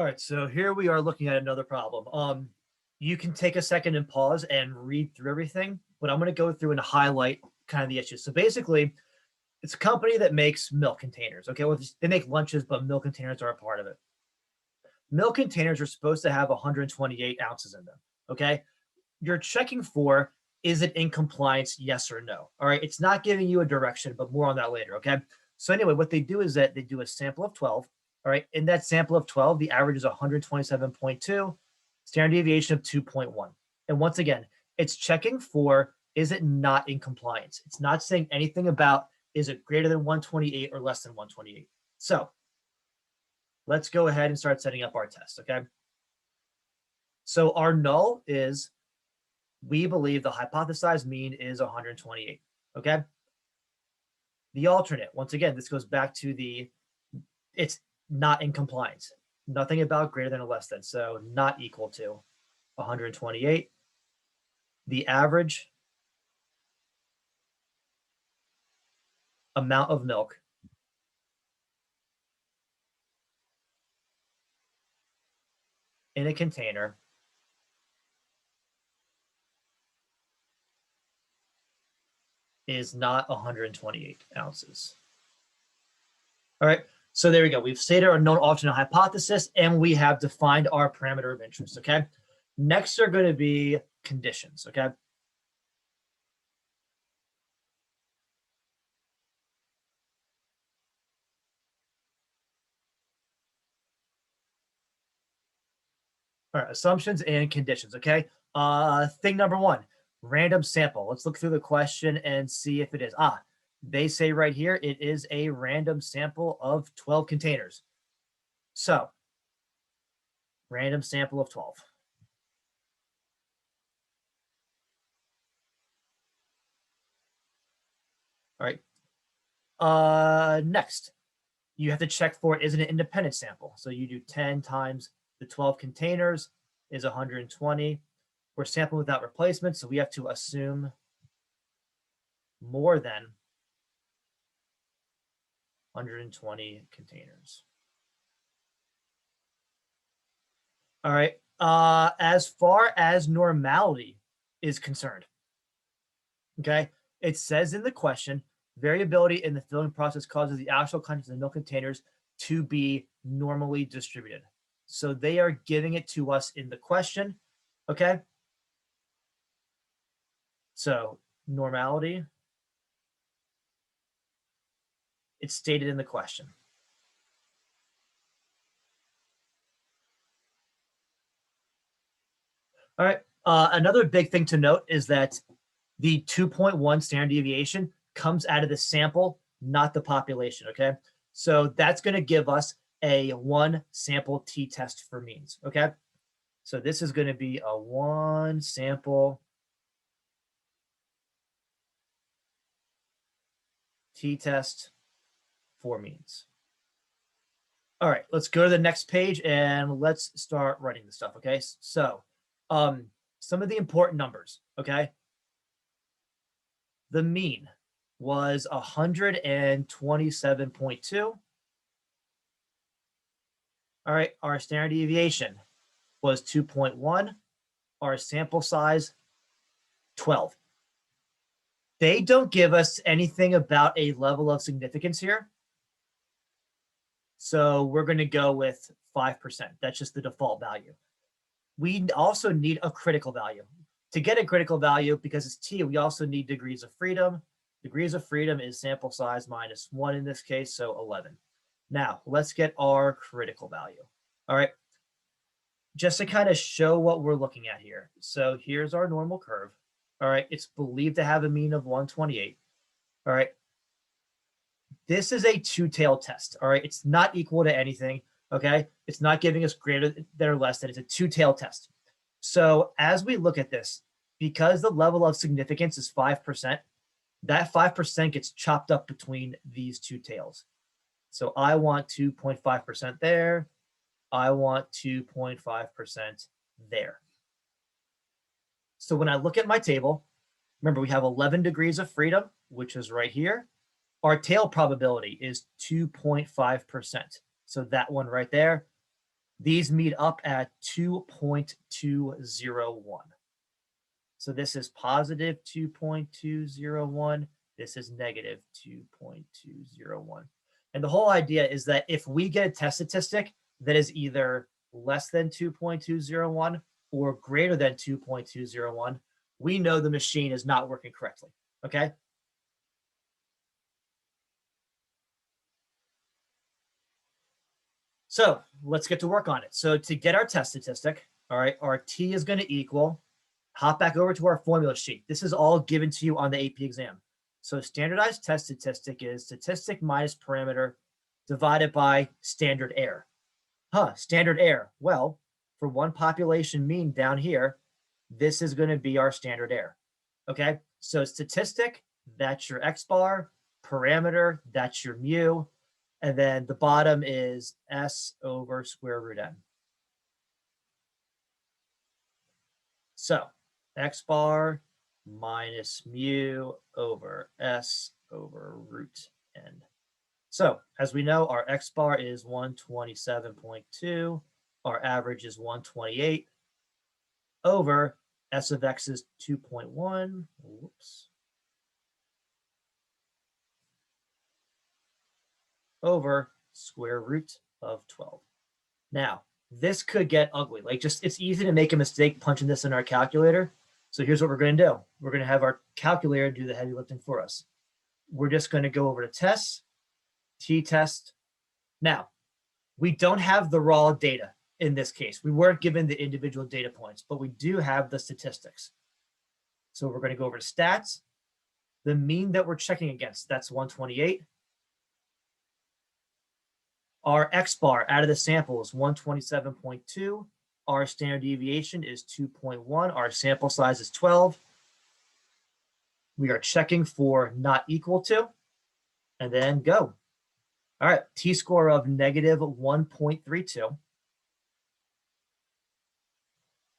All right, so here we are looking at another problem. You can take a second and pause and read through everything, but I'm going to go through and highlight kind of the issues. So basically, it's a company that makes milk containers. Okay, well, they make lunches, but milk containers are a part of it. Milk containers are supposed to have 128 ounces in them. Okay, you're checking for, is it in compliance, yes or no? All right, it's not giving you a direction, but more on that later. Okay, so anyway, what they do is that they do a sample of 12. All right, in that sample of 12, the average is 127.2, standard deviation of 2.1. And once again, it's checking for, is it not in compliance? It's not saying anything about, is it greater than 128 or less than 128? So let's go ahead and start setting up our test, okay? So our null is, we believe the hypothesized mean is 128, okay? The alternate, once again, this goes back to it's not in compliance. Nothing about greater than or less than, so not equal to 128. The average amount of milk in a container is not 128 ounces. All right, so there we go. We've stated our known alternate hypothesis, and we have defined our parameter of interest, okay? Next are going to be conditions, okay? All right, assumptions and conditions, okay? Thing number one, random sample. Let's look through the question and see if it is. They say right here, it is a random sample of 12 containers. So, random sample of 12. All right. Next, you have to check for, is it an independent sample? So you do 10 times the 12 containers is 120. We're sampling without replacement, so we have to assume more than 120 containers. All right. As far as normality is concerned, okay, it says in the question, variability in the filling process causes the actual contents of the milk containers to be normally distributed. So they are giving it to us in the question, okay? So normality, it's stated in the question. All right, another big thing to note is that the 2.1 standard deviation comes out of the sample, not the population, okay? So that's going to give us a one sample t-test for means, okay? So this is going to be a one sample t-test for means. All right, let's go to the next page and let's start writing the stuff, okay? So some of the important numbers, okay? The mean was 127.2. All right, our standard deviation was 2.1. Our sample size, 12. They don't give us anything about a level of significance here. So we're going to go with 5%. That's just the default value. We also need a critical value. To get a critical value, because it's T, we also need degrees of freedom. Degrees of freedom is sample size minus 1 in this case, so 11. Now, let's get our critical value. All right. Just to kind of show what we're looking at here. So here's our normal curve. All right. It's believed to have a mean of 128. All right. This is a two-tailed test. All right. It's not equal to anything. Okay. It's not giving us greater than or less than. It's a two-tailed test. So as we look at this, because the level of significance is 5%, that 5% gets chopped up between these two tails. So I want 2.5% there. I want 2.5% there. So when I look at my table, remember we have 11 degrees of freedom, which is right here. Our tail probability is 2.5%. So that one right there. These meet up at 2.201. So this is positive 2.201. This is negative 2.201. And the whole idea is that if we get a test statistic that is either less than 2.201 or greater than 2.201, we know the machine is not working correctly, okay? So let's get to work on it. So to get our test statistic, all right, our T is going to equal, hop back over to our formula sheet. This is all given to you on the AP exam. So standardized test statistic is statistic minus parameter divided by standard error. Standard error. Well, for one population mean down here, this is going to be our standard error. Okay, so statistic, that's your X bar, parameter, that's your mu, and then the bottom is S over square root n. So X bar minus mu over S over root n. So as we know, our X bar is 127.2. Our average is 128 over S of X is 2.1. Whoops. Over square root of 12. Now, this could get ugly. Like just, it's easy to make a mistake punching this in our calculator. So here's what we're going to do. We're going to have our calculator do the heavy lifting for us. We're just going to go over to tests, t-test. Now, we don't have the raw data in this case. We weren't given the individual data points, but we do have the statistics. So we're going to go over to stats. The mean that we're checking against, that's 128. Our X bar out of the sample is 127.2. Our standard deviation is 2.1. Our sample size is 12. We are checking for not equal to, and then go. All right, t-score of negative 1.32,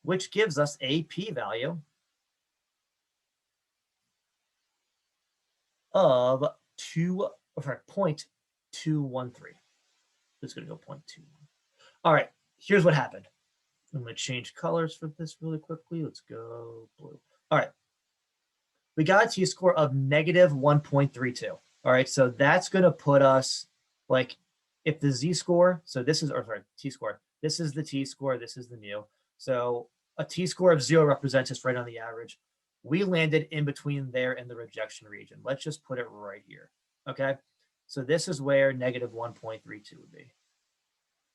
which gives us a p-value of 0.213. It's going to go 0.21. All right, here's what happened. I'm going to change colors for this really quickly. Let's go blue. All right. We got a t-score of negative 1.32. All right, so that's going to put us like if the z-score, so this is, or sorry, t-score, this is the t-score, this is the mu. So a t-score of 0 represents us right on the average. We landed in between there in the rejection region. Let's just put it right here, okay? So this is where negative 1.32 would be.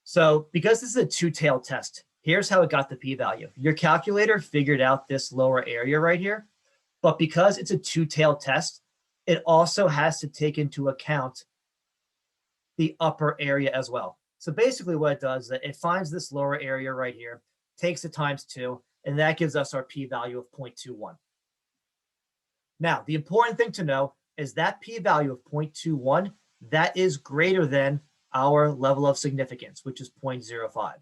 So because this is a two-tailed test, here's how it got the p-value. Your calculator figured out this lower area right here, but because it's a two-tailed test, it also has to take into account the upper area as well. So basically what it does is that it finds this lower area right here, takes it times 2, and that gives us our p-value of 0.21. Now, the important thing to know is that p-value of 0.21, that is greater than our level of significance, which is 0.05.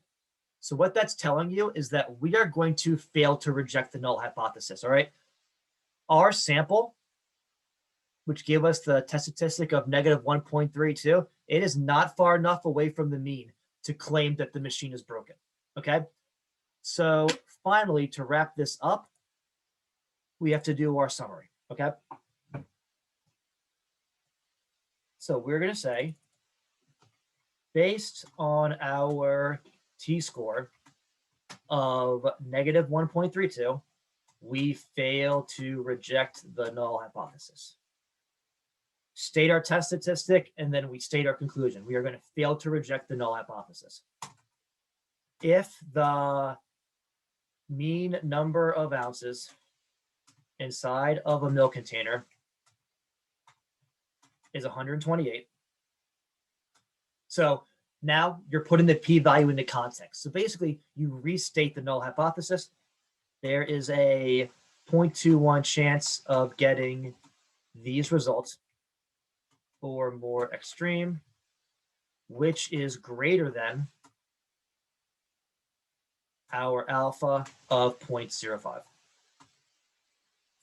So what that's telling you is that we are going to fail to reject the null hypothesis, all right? Our sample, which gave us the test statistic of negative 1.32, it is not far enough away from the mean to claim that the machine is broken, okay? So finally, to wrap this up, we have to do our summary, okay? So we're going to say, based on our t-score of negative 1.32, we fail to reject the null hypothesis. State our test statistic, and then we state our conclusion. We are going to fail to reject the null hypothesis. If the mean number of ounces inside of a milk container is 128. So now you're putting the p-value into context. So basically, you restate the null hypothesis. There is a 0.21 chance of getting these results, or more extreme, which is greater than our alpha of 0.05.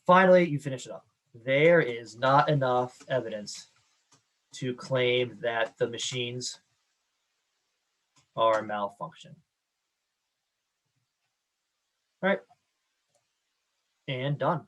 Finally, you finish it up. There is not enough evidence to claim that the machines are malfunctioning. All right. And done.